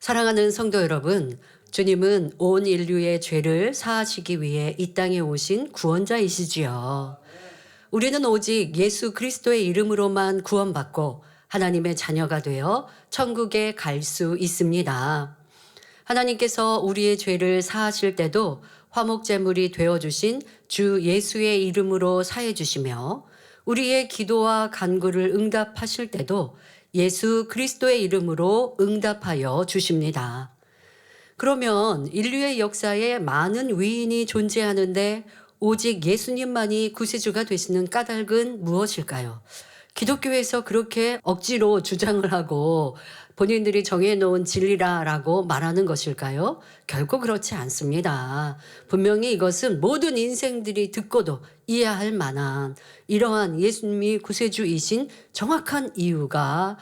사랑하는 성도 여러분, 주님은 온 인류의 죄를 사하시기 위해 이 땅에 오신 구원자이시지요. 우리는 오직 예수 그리스도의 이름으로만 구원받고 하나님의 자녀가 되어 천국에 갈 수 있습니다. 하나님께서 우리의 죄를 사하실 때도 화목제물이 되어주신 주 예수의 이름으로 사해주시며 우리의 기도와 간구를 응답하실 때도 예수 그리스도의 이름으로 응답하여 주십니다. 그러면 인류의 역사에 많은 위인이 존재하는데 오직 예수님만이 구세주가 되시는 까닭은 무엇일까요? 기독교에서 그렇게 억지로 주장을 하고 본인들이 정해놓은 진리라라고 말하는 것일까요? 결코 그렇지 않습니다. 분명히 이것은 모든 인생들이 듣고도 이해할 만한 이러한 예수님이 구세주이신 정확한 이유가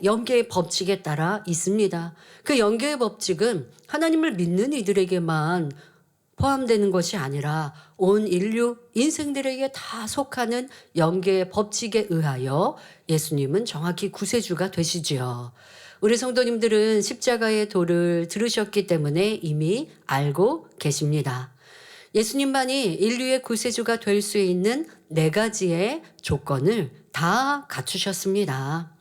영계의 법칙에 따라 있습니다. 그 영계의 법칙은 하나님을 믿는 이들에게만 포함되는 것이 아니라 온 인류 인생들에게 다 속하는 영계의 법칙에 의하여 예수님은 정확히 구세주가 되시지요. 우리 성도님들은 십자가의 도를 들으셨기 때문에 이미 알고 계십니다. 예수님만이 인류의 구세주가 될 수 있는 4가지의 조건을 다 갖추셨습니다.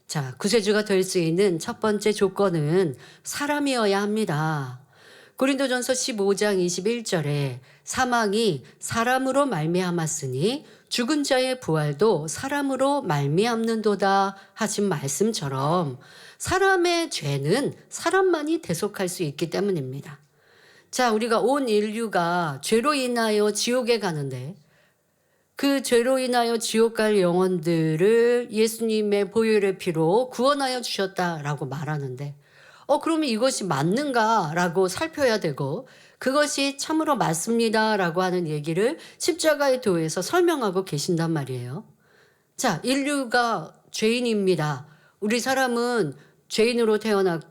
자, 구세주가 될 수 있는 첫 번째 조건은 사람이어야 합니다. 고린도전서 15장 21절에 사망이 사람으로 말미암았으니 죽은 자의 부활도 사람으로 말미암는도다 하신 말씀처럼 사람의 죄는 사람만이 대속할 수 있기 때문입니다. 자, 우리가 온 인류가 죄로 인하여 지옥에 가는데 그 죄로 인하여 지옥 갈 영혼들을 예수님의 보혈의 피로 구원하여 주셨다라고 말하는데 그러면 이것이 맞는가라고 살펴야 되고 그것이 참으로 맞습니다라고 하는 얘기를 십자가의 도에서 설명하고 계신단 말이에요. 자, 인류가 죄인입니다. 우리 사람은 죄인으로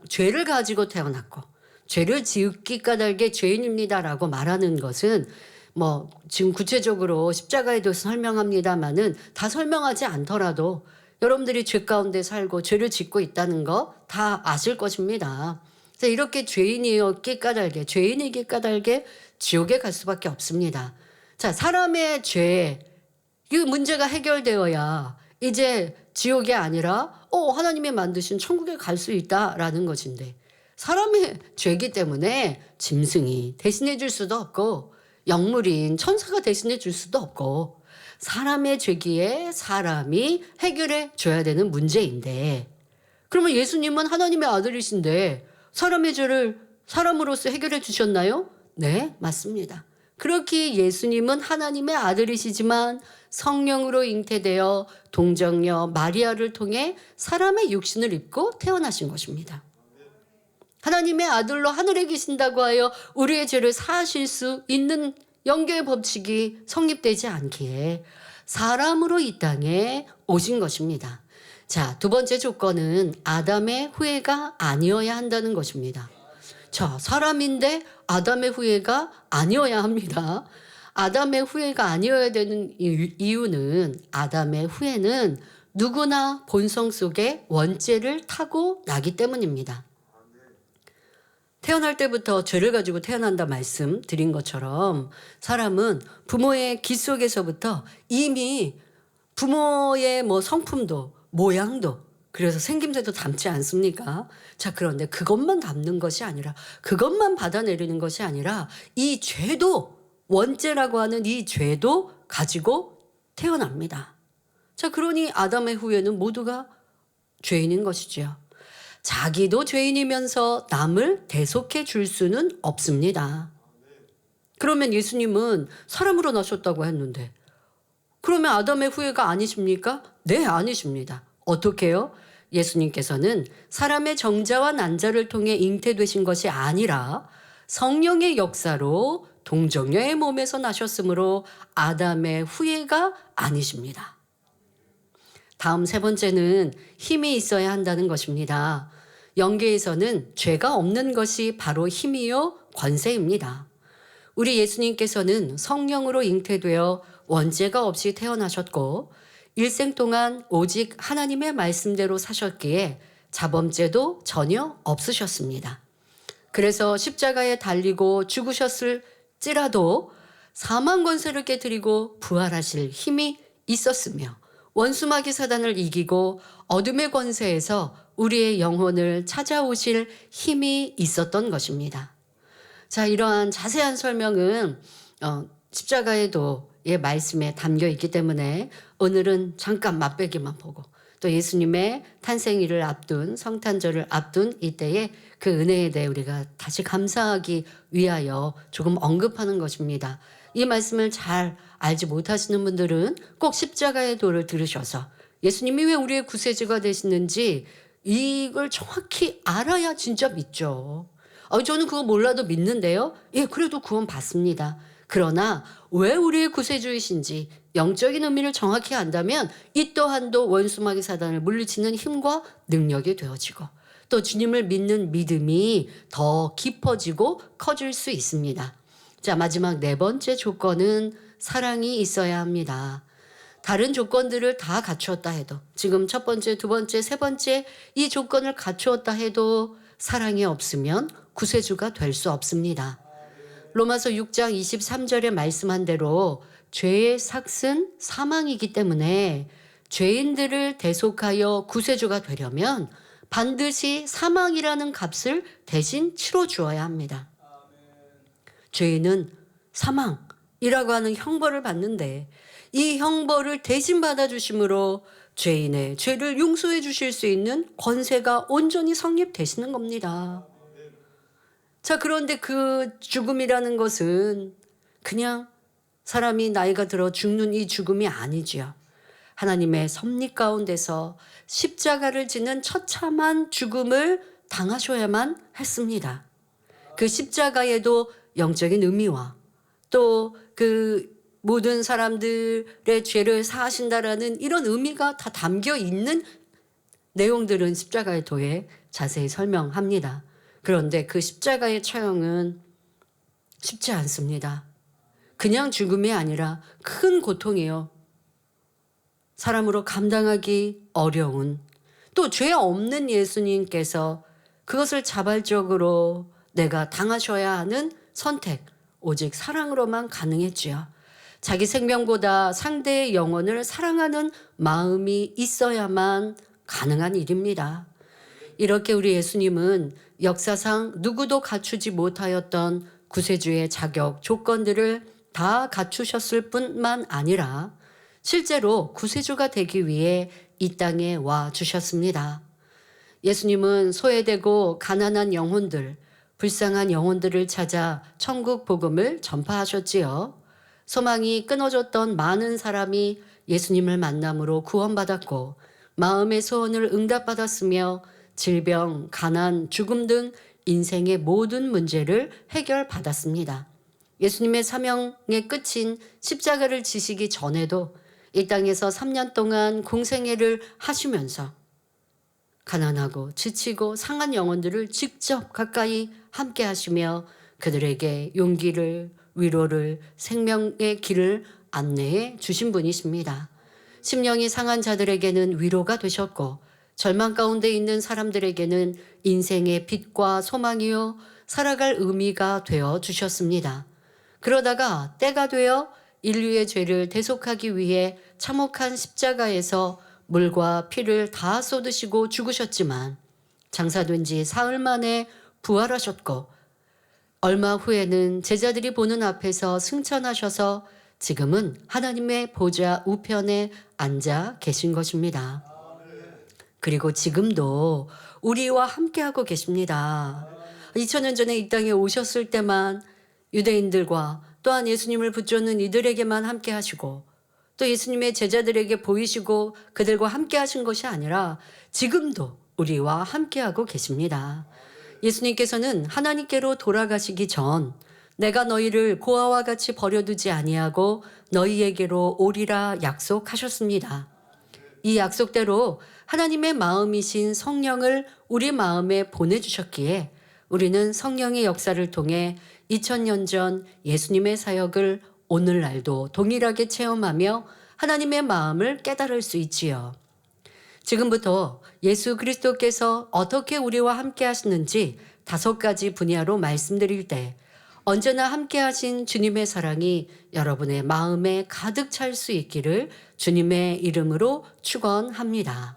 죄를 가지고 태어났고 죄를 지었기 까닭에 죄인입니다라고 말하는 것은 지금 구체적으로 십자가에 대해서 설명합니다만은 다 설명하지 않더라도 여러분들이 죄 가운데 살고 죄를 짓고 있다는 거 다 아실 것입니다. 그래서 이렇게 죄인이기 까닭에 지옥에 갈 수밖에 없습니다. 자, 사람의 죄, 이 문제가 해결되어야 이제 지옥이 아니라 하나님이 만드신 천국에 갈 수 있다라는 것인데 사람의 죄이기 때문에 짐승이 대신해 줄 수도 없고 영물인 천사가 대신해 줄 수도 없고 사람의 죄기에 사람이 해결해 줘야 되는 문제인데 그러면 예수님은 하나님의 아들이신데 사람의 죄를 사람으로서 해결해 주셨나요? 네, 맞습니다. 그렇게 예수님은 하나님의 아들이시지만 성령으로 잉태되어 동정녀 마리아를 통해 사람의 육신을 입고 태어나신 것입니다. 하나님의 아들로 하늘에 계신다고 하여 우리의 죄를 사하실 수 있는 영계의 법칙이 성립되지 않기에 사람으로 이 땅에 오신 것입니다. 자, 두 번째 조건은 아담의 후예가 아니어야 한다는 것입니다. 자, 사람인데 아담의 후예가 아니어야 합니다. 아담의 후예가 아니어야 되는 이유는 아담의 후예는 누구나 본성 속에 원죄를 타고 나기 때문입니다. 태어날 때부터 죄를 가지고 태어난다 말씀 드린 것처럼 사람은 부모의 기 속에서부터 이미 부모의 성품도 모양도 그래서 생김새도 닮지 않습니까? 자, 그런데 그것만 닮는 것이 아니라 그것만 받아내리는 것이 아니라 이 죄도 원죄라고 하는 이 죄도 가지고 태어납니다. 자, 그러니 아담의 후예는 모두가 죄인인 것이죠. 자기도 죄인이면서 남을 대속해 줄 수는 없습니다. 그러면 예수님은 사람으로 나셨다고 했는데 그러면 아담의 후예가 아니십니까? 네, 아니십니다. 어떻게요? 예수님께서는 사람의 정자와 난자를 통해 잉태되신 것이 아니라 성령의 역사로 동정녀의 몸에서 나셨으므로 아담의 후예가 아니십니다. 다음 세 번째는 힘이 있어야 한다는 것입니다. 영계에서는 죄가 없는 것이 바로 힘이요 권세입니다. 우리 예수님께서는 성령으로 잉태되어 원죄가 없이 태어나셨고 일생 동안 오직 하나님의 말씀대로 사셨기에 자범죄도 전혀 없으셨습니다. 그래서 십자가에 달리고 죽으셨을지라도 사망 권세를 깨뜨리고 부활하실 힘이 있었으며 원수마귀 사단을 이기고 어둠의 권세에서 우리의 영혼을 찾아오실 힘이 있었던 것입니다. 자, 이러한 자세한 설명은 십자가에도의 말씀에 담겨 있기 때문에 오늘은 잠깐 맛보기만 보고 또 예수님의 탄생일을 앞둔 성탄절을 앞둔 이때에 그 은혜에 대해 우리가 다시 감사하기 위하여 조금 언급하는 것입니다. 이 말씀을 잘 알지 못하시는 분들은 꼭 십자가의 도를 들으셔서 예수님이 왜 우리의 구세주가 되시는지 이걸 정확히 알아야 진짜 믿죠. 저는 그거 몰라도 믿는데요. 예, 그래도 구원 받습니다. 그러나 왜 우리의 구세주이신지 영적인 의미를 정확히 안다면 이 또한도 원수마귀 사단을 물리치는 힘과 능력이 되어지고 또 주님을 믿는 믿음이 더 깊어지고 커질 수 있습니다. 자, 마지막 네 번째 조건은 사랑이 있어야 합니다. 다른 조건들을 다 갖추었다 해도 지금 첫 번째, 두 번째, 세 번째 이 조건을 갖추었다 해도 사랑이 없으면 구세주가 될 수 없습니다. 로마서 6장 23절에 말씀한 대로 죄의 삭은 사망이기 때문에 죄인들을 대속하여 구세주가 되려면 반드시 사망이라는 값을 대신 치러 주어야 합니다. 죄인은 사망이라고 하는 형벌을 받는데 이 형벌을 대신 받아주심으로 죄인의 죄를 용서해 주실 수 있는 권세가 온전히 성립되시는 겁니다. 자, 그런데 그 죽음이라는 것은 그냥 사람이 나이가 들어 죽는 이 죽음이 아니지요. 하나님의 섭리 가운데서 십자가를 지는 처참한 죽음을 당하셔야만 했습니다. 그 십자가에도 영적인 의미와 또 그 모든 사람들의 죄를 사하신다라는 이런 의미가 다 담겨 있는 내용들은 십자가의 도에 자세히 설명합니다. 그런데 그 십자가의 처형은 쉽지 않습니다. 그냥 죽음이 아니라 큰 고통이에요. 사람으로 감당하기 어려운 또 죄 없는 예수님께서 그것을 자발적으로 내가 당하셔야 하는 선택, 오직 사랑으로만 가능했지요. 자기 생명보다 상대의 영혼을 사랑하는 마음이 있어야만 가능한 일입니다. 이렇게 우리 예수님은 역사상 누구도 갖추지 못하였던 구세주의 자격, 조건들을 다 갖추셨을 뿐만 아니라 실제로 구세주가 되기 위해 이 땅에 와 주셨습니다. 예수님은 소외되고 가난한 영혼들, 불쌍한 영혼들을 찾아 천국 복음을 전파하셨지요. 소망이 끊어졌던 많은 사람이 예수님을 만남으로 구원받았고 마음의 소원을 응답받았으며 질병, 가난, 죽음 등 인생의 모든 문제를 해결받았습니다. 예수님의 사명의 끝인 십자가를 지시기 전에도 이 땅에서 3년 동안 공생애를 하시면서 가난하고 지치고 상한 영혼들을 직접 가까이 함께 하시며 그들에게 용기를, 위로를, 생명의 길을 안내해 주신 분이십니다. 심령이 상한 자들에게는 위로가 되셨고 절망 가운데 있는 사람들에게는 인생의 빛과 소망이요 살아갈 의미가 되어 주셨습니다. 그러다가 때가 되어 인류의 죄를 대속하기 위해 참혹한 십자가에서 물과 피를 다 쏟으시고 죽으셨지만 장사된 지 사흘 만에 부활하셨고 얼마 후에는 제자들이 보는 앞에서 승천하셔서 지금은 하나님의 보좌 우편에 앉아 계신 것입니다. 그리고 지금도 우리와 함께하고 계십니다. 2000년 전에 이 땅에 오셨을 때만 유대인들과 또한 예수님을 붙잡는 이들에게만 함께 하시고 또 예수님의 제자들에게 보이시고 그들과 함께 하신 것이 아니라 지금도 우리와 함께하고 계십니다. 예수님께서는 하나님께로 돌아가시기 전 내가 너희를 고아와 같이 버려두지 아니하고 너희에게로 오리라 약속하셨습니다. 이 약속대로 하나님의 마음이신 성령을 우리 마음에 보내주셨기에 우리는 성령의 역사를 통해 2000년 전 예수님의 사역을 오늘날도 동일하게 체험하며 하나님의 마음을 깨달을 수 있지요. 지금부터 예수 그리스도께서 어떻게 우리와 함께 하시는지 5가지 분야로 말씀드릴 때 언제나 함께 하신 주님의 사랑이 여러분의 마음에 가득 찰 수 있기를 주님의 이름으로 축원합니다.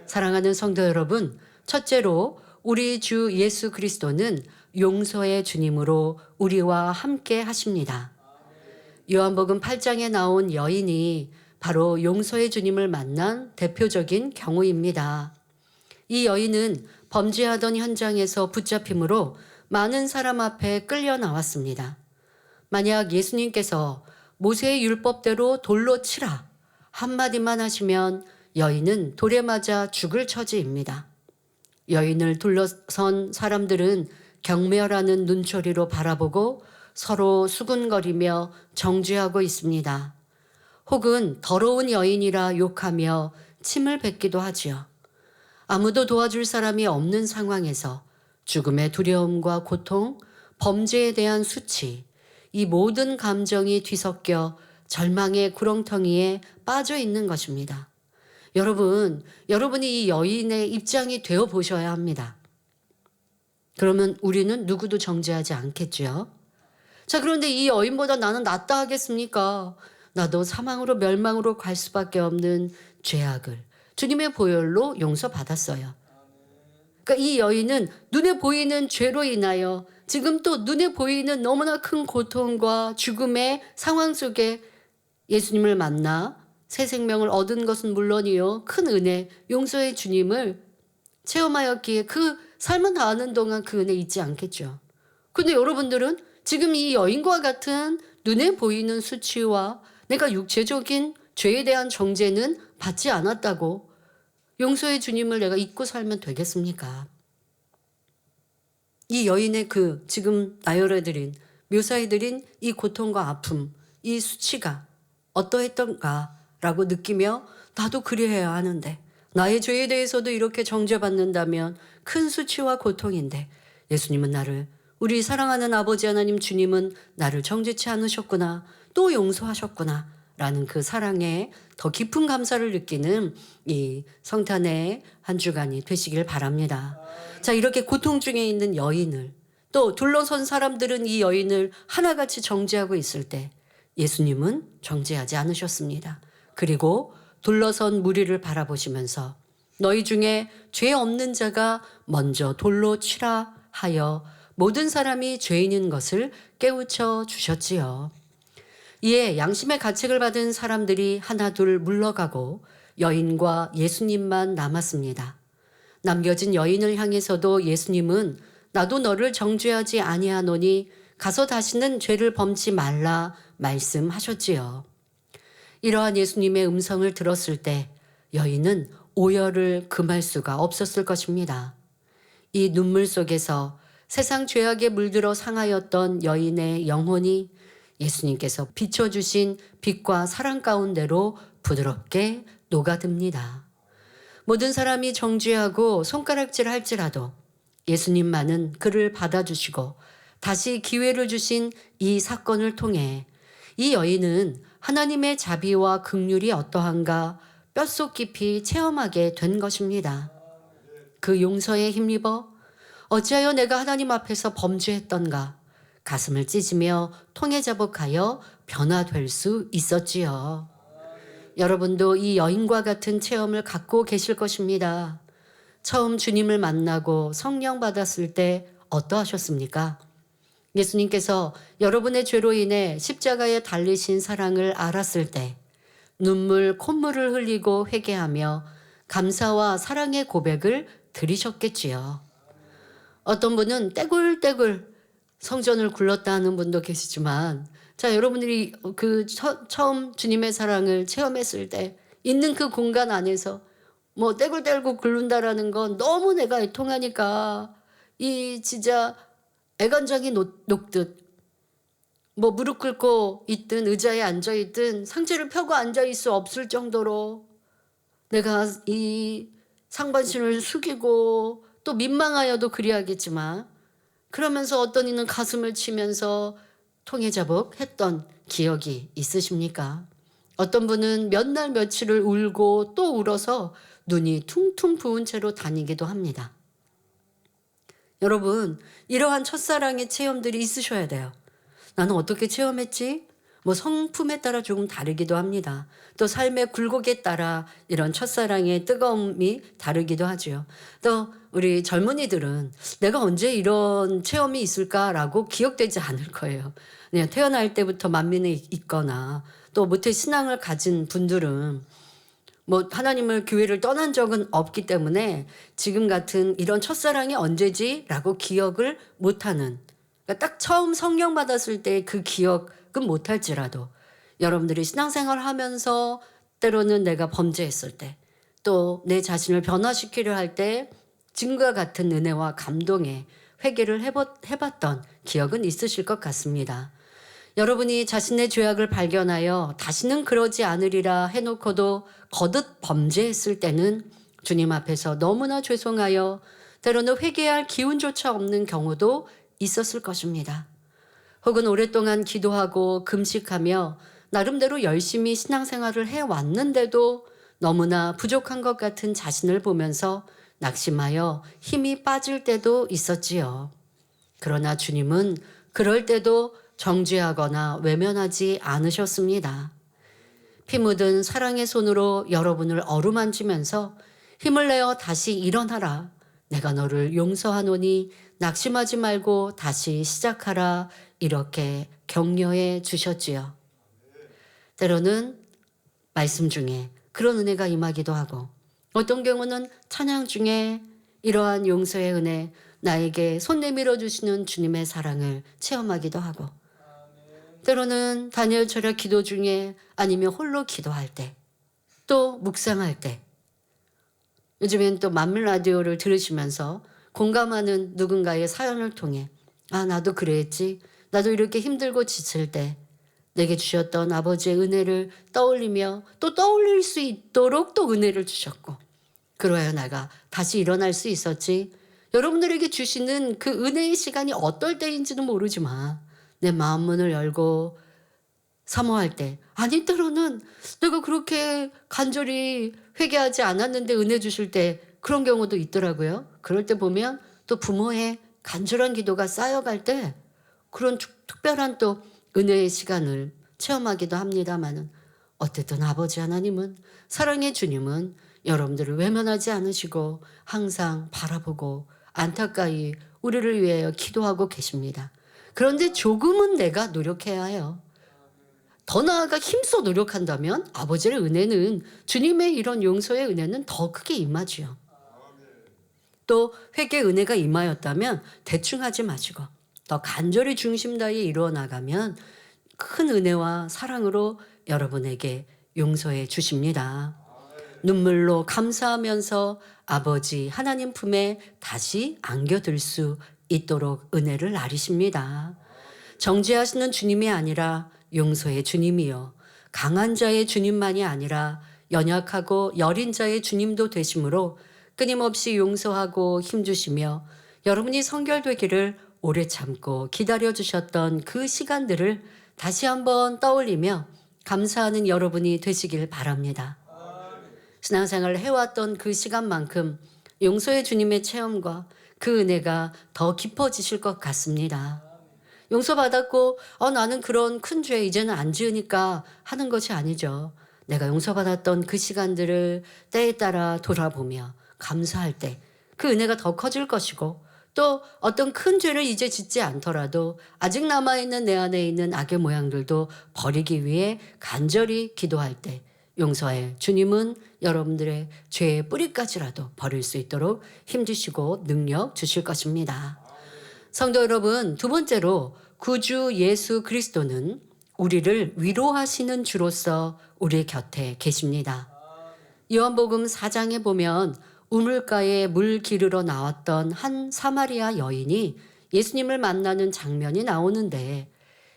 사랑하는 성도 여러분, 첫째로 우리 주 예수 그리스도는 용서의 주님으로 우리와 함께 하십니다. 요한복음 8장에 나온 여인이 바로 용서의 주님을 만난 대표적인 경우입니다. 이 여인은 범죄하던 현장에서 붙잡힘으로 많은 사람 앞에 끌려 나왔습니다. 만약 예수님께서 모세의 율법대로 돌로 치라 한마디만 하시면 여인은 돌에 맞아 죽을 처지입니다. 여인을 둘러선 사람들은 경멸하는 눈초리로 바라보고 서로 수군거리며 정죄하고 있습니다. 혹은 더러운 여인이라 욕하며 침을 뱉기도 하지요. 아무도 도와줄 사람이 없는 상황에서 죽음의 두려움과 고통, 범죄에 대한 수치, 이 모든 감정이 뒤섞여 절망의 구렁텅이에 빠져 있는 것입니다. 여러분이 이 여인의 입장이 되어 보셔야 합니다. 그러면 우리는 누구도 정죄하지 않겠죠. 자, 그런데 이 여인보다 나는 낫다 하겠습니까? 나도 사망으로 멸망으로 갈 수밖에 없는 죄악을 주님의 보혈로 용서받았어요. 그러니까 이 여인은 눈에 보이는 죄로 인하여 지금 또 눈에 보이는 너무나 큰 고통과 죽음의 상황 속에 예수님을 만나 새 생명을 얻은 것은 물론이요, 큰 은혜, 용서의 주님을 체험하였기에 그 삶을 다하는 동안 그 은혜 잊지 않겠죠. 근데 여러분들은 지금 이 여인과 같은 눈에 보이는 수치와 내가 육체적인 죄에 대한 정죄는 받지 않았다고 용서의 주님을 내가 잊고 살면 되겠습니까? 이 여인의 그 지금 나열해드린 묘사해드린 이 고통과 아픔, 이 수치가 어떠했던가라고 느끼며 나도 그리해야 하는데 나의 죄에 대해서도 이렇게 정죄받는다면 큰 수치와 고통인데 예수님은 나를, 우리 사랑하는 아버지 하나님 주님은 나를 정죄치 않으셨구나, 또 용서하셨구나 라는 그 사랑에 더 깊은 감사를 느끼는 이 성탄의 한 주간이 되시길 바랍니다. 자, 이렇게 고통 중에 있는 여인을, 또 둘러선 사람들은 이 여인을 하나같이 정죄하고 있을 때 예수님은 정죄하지 않으셨습니다. 그리고 둘러선 무리를 바라보시면서 너희 중에 죄 없는 자가 먼저 돌로 치라 하여 모든 사람이 죄인인 것을 깨우쳐 주셨지요. 이에 양심의 가책을 받은 사람들이 하나둘 물러가고 여인과 예수님만 남았습니다. 남겨진 여인을 향해서도 예수님은 나도 너를 정죄하지 아니하노니 가서 다시는 죄를 범치 말라 말씀하셨지요. 이러한 예수님의 음성을 들었을 때 여인은 오열을 금할 수가 없었을 것입니다. 이 눈물 속에서 세상 죄악에 물들어 상하였던 여인의 영혼이 예수님께서 비춰주신 빛과 사랑 가운데로 부드럽게 녹아듭니다. 모든 사람이 정죄하고 손가락질 할지라도 예수님만은 그를 받아주시고 다시 기회를 주신 이 사건을 통해 이 여인은 하나님의 자비와 긍휼이 어떠한가 뼛속 깊이 체험하게 된 것입니다. 그 용서에 힘입어 어찌하여 내가 하나님 앞에서 범죄했던가 가슴을 찢으며 통회자복하여 변화될 수 있었지요. 여러분도 이 여인과 같은 체험을 갖고 계실 것입니다. 처음 주님을 만나고 성령 받았을 때 어떠하셨습니까? 예수님께서 여러분의 죄로 인해 십자가에 달리신 사랑을 알았을 때 눈물, 콧물을 흘리고 회개하며 감사와 사랑의 고백을 드리셨겠지요. 어떤 분은 떼굴떼굴 성전을 굴렀다 하는 분도 계시지만, 자, 여러분들이 그 처음 주님의 사랑을 체험했을 때 있는 그 공간 안에서 뭐 떼굴떼굴 굴른다라는 건 너무 내가 애통하니까 이 진짜 애간장이 녹듯 뭐 무릎 꿇고 있든 의자에 앉아 있든 상체를 펴고 앉아 있을 수 없을 정도로 내가 이 상반신을 숙이고 또 민망하여도 그리하겠지만 그러면서 어떤 이는 가슴을 치면서 통회자복했던 기억이 있으십니까? 어떤 분은 몇 날 며칠을 울고 또 울어서 눈이 퉁퉁 부은 채로 다니기도 합니다. 여러분, 이러한 첫사랑의 체험들이 있으셔야 돼요. 나는 어떻게 체험했지? 뭐 성품에 따라 조금 다르기도 합니다. 또 삶의 굴곡에 따라 이런 첫사랑의 뜨거움이 다르기도 하죠. 또 우리 젊은이들은 내가 언제 이런 체험이 있을까라고 기억되지 않을 거예요. 그냥 태어날 때부터 만민에 있거나 또 모태 신앙을 가진 분들은 뭐 하나님을 교회를 떠난 적은 없기 때문에 지금 같은 이런 첫사랑이 언제지라고 기억을 못하는, 그러니까 딱 처음 성령 받았을 때 그 기억은 못할지라도 여러분들이 신앙생활 하면서 때로는 내가 범죄했을 때 또 내 자신을 변화시키려 할 때 지금과 같은 은혜와 감동에 회개를 해봤던 기억은 있으실 것 같습니다. 여러분이 자신의 죄악을 발견하여 다시는 그러지 않으리라 해놓고도 거듭 범죄했을 때는 주님 앞에서 너무나 죄송하여 때로는 회개할 기운조차 없는 경우도 있었을 것입니다. 혹은 오랫동안 기도하고 금식하며 나름대로 열심히 신앙생활을 해왔는데도 너무나 부족한 것 같은 자신을 보면서 낙심하여 힘이 빠질 때도 있었지요. 그러나 주님은 그럴 때도 정죄하거나 외면하지 않으셨습니다. 피 묻은 사랑의 손으로 여러분을 어루만지면서 힘을 내어 다시 일어나라. 내가 너를 용서하노니 낙심하지 말고 다시 시작하라. 이렇게 격려해 주셨지요. 때로는 말씀 중에 그런 은혜가 임하기도 하고 어떤 경우는 찬양 중에 이러한 용서의 은혜, 나에게 손 내밀어 주시는 주님의 사랑을 체험하기도 하고 때로는 다니엘 철야 기도 중에 아니면 홀로 기도할 때 또 묵상할 때 요즘엔 또 만물 라디오를 들으시면서 공감하는 누군가의 사연을 통해 아 나도 그랬지 나도 이렇게 힘들고 지칠 때 내게 주셨던 아버지의 은혜를 떠올리며 또 떠올릴 수 있도록 또 은혜를 주셨고 그러하여 내가 다시 일어날 수 있었지. 여러분들에게 주시는 그 은혜의 시간이 어떨 때인지는 모르지만 내 마음 문을 열고 사모할 때 아니 때로는 내가 그렇게 간절히 회개하지 않았는데 은혜 주실 때 그런 경우도 있더라고요. 그럴 때 보면 또 부모의 간절한 기도가 쌓여갈 때 그런 특별한 또 은혜의 시간을 체험하기도 합니다마는 어쨌든 아버지 하나님은 사랑의 주님은 여러분들을 외면하지 않으시고 항상 바라보고 안타까이 우리를 위하여 기도하고 계십니다. 그런데 조금은 내가 노력해야 해요. 더 나아가 힘써 노력한다면 아버지의 은혜는 주님의 이런 용서의 은혜는 더 크게 임하지요. 또 회개 은혜가 임하였다면 대충 하지 마시고 더 간절히 중심 다해 이루어 나가면 큰 은혜와 사랑으로 여러분에게 용서해 주십니다. 눈물로 감사하면서 아버지 하나님 품에 다시 안겨들 수 있도록 은혜를 나리십니다. 정죄하시는 주님이 아니라 용서의 주님이요 강한 자의 주님만이 아니라 연약하고 여린 자의 주님도 되심으로 끊임없이 용서하고 힘주시며 여러분이 성결되기를 오래 참고 기다려주셨던 그 시간들을 다시 한번 떠올리며 감사하는 여러분이 되시길 바랍니다. 신앙생활을 해왔던 그 시간만큼 용서의 주님의 체험과 그 은혜가 더 깊어지실 것 같습니다. 용서받았고 나는 그런 큰 죄 이제는 안 지으니까 하는 것이 아니죠. 내가 용서받았던 그 시간들을 때에 따라 돌아보며 감사할 때 그 은혜가 더 커질 것이고 또 어떤 큰 죄를 이제 짓지 않더라도 아직 남아있는 내 안에 있는 악의 모양들도 버리기 위해 간절히 기도할 때 용서의 주님은 여러분들의 죄의 뿌리까지라도 버릴 수 있도록 힘주시고 능력 주실 것입니다. 성도 여러분, 두 번째로 구주 예수 그리스도는 우리를 위로하시는 주로서 우리 곁에 계십니다. 요한복음 4장에 보면 우물가에 물 기르러 나왔던 한 사마리아 여인이 예수님을 만나는 장면이 나오는데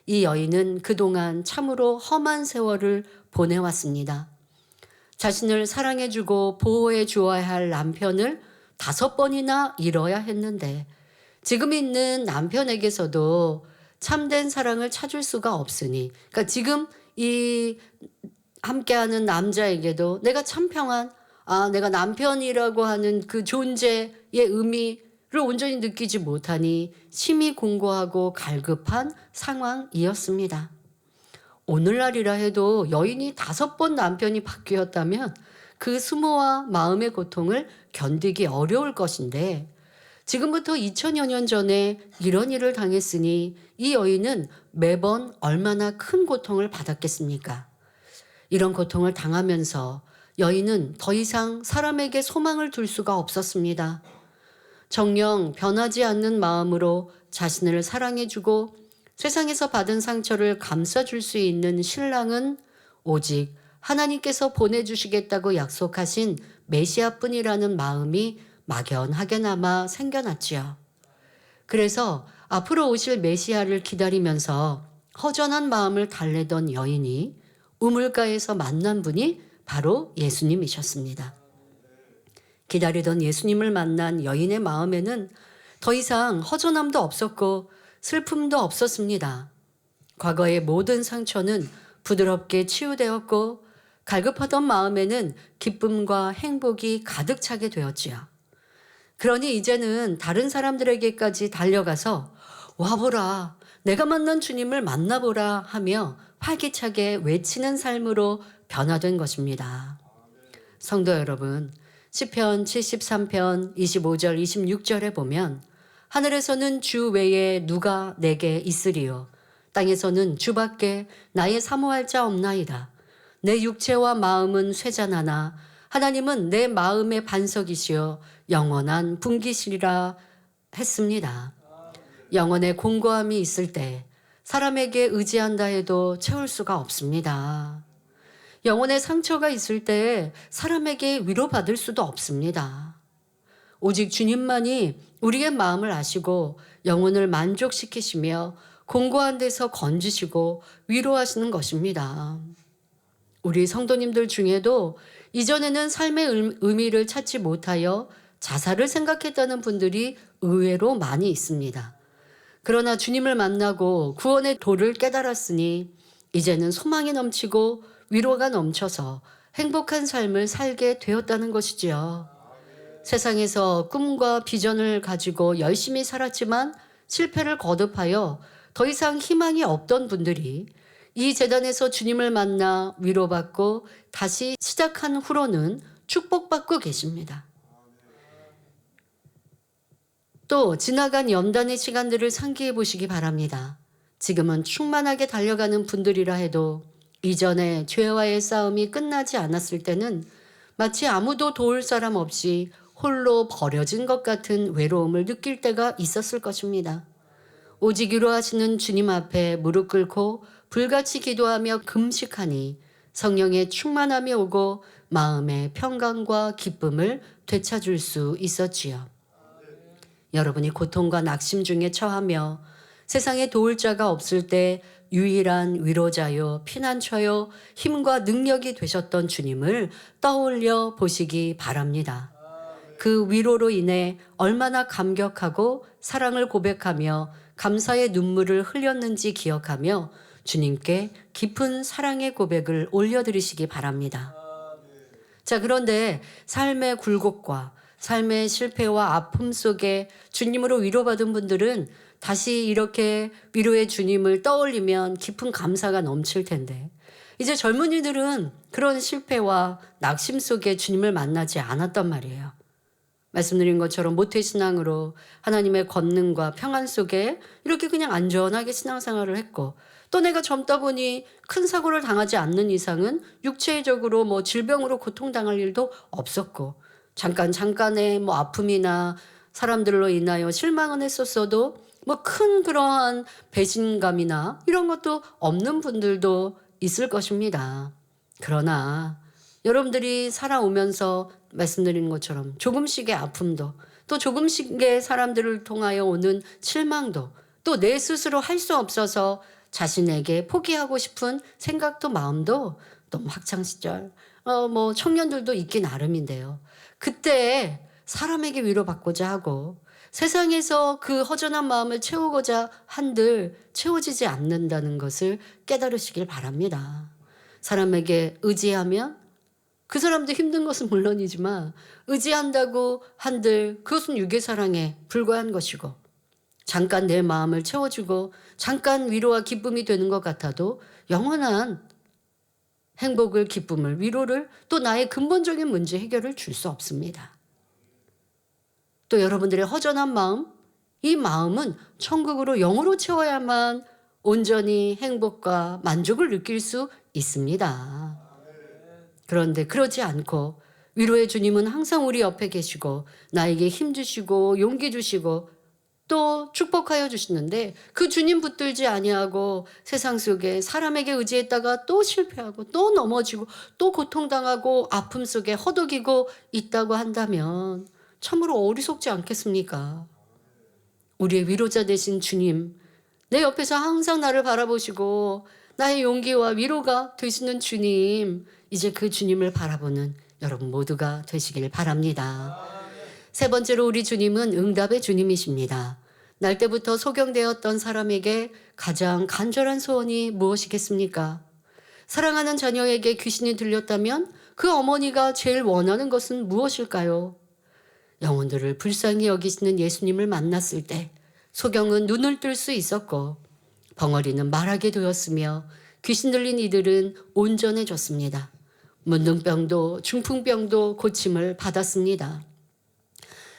이 여인은 그동안 참으로 험한 세월을 보내왔습니다. 자신을 사랑해주고 보호해 주어야 할 남편을 5번이나 잃어야 했는데 지금 있는 남편에게서도 참된 사랑을 찾을 수가 없으니 그러니까 지금 이 함께하는 남자에게도 내가 참 평안, 내가 남편이라고 하는 그 존재의 의미를 온전히 느끼지 못하니 심히 공고하고 갈급한 상황이었습니다. 오늘날이라 해도 여인이 5번 남편이 바뀌었다면 그 수모와 마음의 고통을 견디기 어려울 것인데, 지금부터 2000여 년 전에 이런 일을 당했으니 이 여인은 매번 얼마나 큰 고통을 받았겠습니까? 이런 고통을 당하면서 여인은 더 이상 사람에게 소망을 둘 수가 없었습니다. 정녕 변하지 않는 마음으로 자신을 사랑해주고 세상에서 받은 상처를 감싸줄 수 있는 신랑은 오직 하나님께서 보내주시겠다고 약속하신 메시아뿐이라는 마음이 막연하게나마 생겨났지요. 그래서 앞으로 오실 메시아를 기다리면서 허전한 마음을 달래던 여인이 우물가에서 만난 분이 바로 예수님이셨습니다. 기다리던 예수님을 만난 여인의 마음에는 더 이상 허전함도 없었고 슬픔도 없었습니다. 과거의 모든 상처는 부드럽게 치유되었고 갈급하던 마음에는 기쁨과 행복이 가득 차게 되었지요. 그러니 이제는 다른 사람들에게까지 달려가서 와보라, 내가 만난 주님을 만나보라 하며 활기차게 외치는 삶으로 변화된 것입니다. 성도 여러분, 시편 73편 25절 26절에 보면 하늘에서는 주 외에 누가 내게 있으리요, 땅에서는 주밖에 나의 사모할 자 없나이다. 내 육체와 마음은 쇠잔하나 하나님은 내 마음의 반석이시여 영원한 분기시리라 했습니다. 영혼의 공고함이 있을 때 사람에게 의지한다 해도 채울 수가 없습니다. 영혼의 상처가 있을 때 사람에게 위로받을 수도 없습니다. 오직 주님만이 우리의 마음을 아시고 영혼을 만족시키시며 공고한 데서 건지시고 위로하시는 것입니다. 우리 성도님들 중에도 이전에는 삶의 의미를 찾지 못하여 자살을 생각했다는 분들이 의외로 많이 있습니다. 그러나 주님을 만나고 구원의 도를 깨달았으니 이제는 소망이 넘치고 위로가 넘쳐서 행복한 삶을 살게 되었다는 것이지요. 세상에서 꿈과 비전을 가지고 열심히 살았지만 실패를 거듭하여 더 이상 희망이 없던 분들이 이 재단에서 주님을 만나 위로받고 다시 시작한 후로는 축복받고 계십니다. 또 지나간 연단의 시간들을 상기해 보시기 바랍니다. 지금은 충만하게 달려가는 분들이라 해도 이전에 죄와의 싸움이 끝나지 않았을 때는 마치 아무도 도울 사람 없이 홀로 버려진 것 같은 외로움을 느낄 때가 있었을 것입니다. 오직 위로하시는 주님 앞에 무릎 꿇고 불같이 기도하며 금식하니 성령의 충만함이 오고 마음의 평강과 기쁨을 되찾을 수 있었지요. 여러분이 고통과 낙심 중에 처하며 세상에 도울 자가 없을 때 유일한 위로자요, 피난처요, 힘과 능력이 되셨던 주님을 떠올려 보시기 바랍니다. 그 위로로 인해 얼마나 감격하고 사랑을 고백하며 감사의 눈물을 흘렸는지 기억하며 주님께 깊은 사랑의 고백을 올려드리시기 바랍니다. 자, 그런데 삶의 굴곡과 삶의 실패와 아픔 속에 주님으로 위로받은 분들은 다시 이렇게 위로의 주님을 떠올리면 깊은 감사가 넘칠 텐데, 이제 젊은이들은 그런 실패와 낙심 속에 주님을 만나지 않았단 말이에요. 말씀드린 것처럼 모태신앙으로 하나님의 권능과 평안 속에 이렇게 그냥 안전하게 신앙생활을 했고, 또 내가 젊다 보니 큰 사고를 당하지 않는 이상은 육체적으로 질병으로 고통당할 일도 없었고, 잠깐의 아픔이나 사람들로 인하여 실망은 했었어도 큰 그러한 배신감이나 이런 것도 없는 분들도 있을 것입니다. 그러나 여러분들이 살아오면서 말씀드린 것처럼 조금씩의 아픔도, 또 조금씩의 사람들을 통하여 오는 실망도, 또 내 스스로 할 수 없어서 자신에게 포기하고 싶은 생각도 마음도 너무 학창시절 청년들도 있기 나름인데요. 그때 사람에게 위로받고자 하고 세상에서 그 허전한 마음을 채우고자 한들 채워지지 않는다는 것을 깨달으시길 바랍니다. 사람에게 의지하면 그 사람도 힘든 것은 물론이지만 의지한다고 한들 그것은 육의 사랑에 불과한 것이고 잠깐 내 마음을 채워주고 잠깐 위로와 기쁨이 되는 것 같아도 영원한 행복을, 기쁨을, 위로를 또 나의 근본적인 문제 해결을 줄 수 없습니다. 또 여러분들의 허전한 마음, 이 마음은 천국으로 영으로 채워야만 온전히 행복과 만족을 느낄 수 있습니다. 그런데 그러지 않고 위로의 주님은 항상 우리 옆에 계시고 나에게 힘 주시고 용기 주시고 또 축복하여 주시는데 그 주님 붙들지 아니하고 세상 속에 사람에게 의지했다가 또 실패하고 또 넘어지고 또 고통당하고 아픔 속에 허덕이고 있다고 한다면 참으로 어리석지 않겠습니까? 우리의 위로자 되신 주님, 내 옆에서 항상 나를 바라보시고 나의 용기와 위로가 되시는 주님, 이제 그 주님을 바라보는 여러분 모두가 되시길 바랍니다. 세 번째로 우리 주님은 응답의 주님이십니다. 날 때부터 소경되었던 사람에게 가장 간절한 소원이 무엇이겠습니까? 사랑하는 자녀에게 귀신이 들렸다면 그 어머니가 제일 원하는 것은 무엇일까요? 영혼들을 불쌍히 여기시는 예수님을 만났을 때 소경은 눈을 뜰 수 있었고 벙어리는 말하게 되었으며 귀신 들린 이들은 온전해졌습니다. 문둥병도 중풍병도 고침을 받았습니다.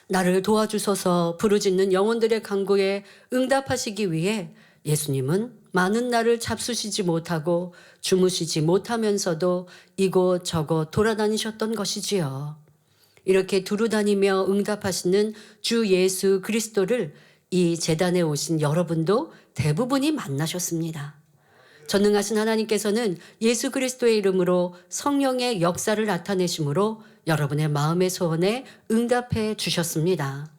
나를 도와주소서 부르짖는 영혼들의 간구에 응답하시기 위해 예수님은 많은 날을 잡수시지 못하고 주무시지 못하면서도 이곳저곳 돌아다니셨던 것이지요. 이렇게 두루다니며 응답하시는 주 예수 그리스도를 이 제단에 오신 여러분도 대부분이 만나셨습니다. 전능하신 하나님께서는 예수 그리스도의 이름으로 성령의 역사를 나타내심으로 여러분의 마음의 소원에 응답해 주셨습니다.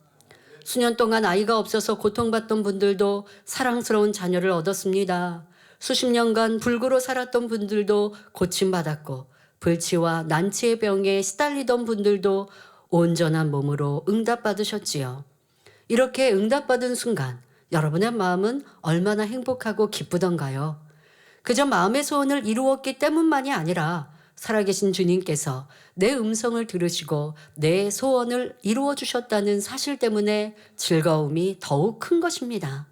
수년 동안 아이가 없어서 고통받던 분들도 사랑스러운 자녀를 얻었습니다. 수십 년간 불구로 살았던 분들도 고침받았고 불치와 난치의 병에 시달리던 분들도 온전한 몸으로 응답받으셨지요. 이렇게 응답받은 순간 여러분의 마음은 얼마나 행복하고 기쁘던가요? 그저 마음의 소원을 이루었기 때문만이 아니라 살아계신 주님께서 내 음성을 들으시고 내 소원을 이루어 주셨다는 사실 때문에 즐거움이 더욱 큰 것입니다.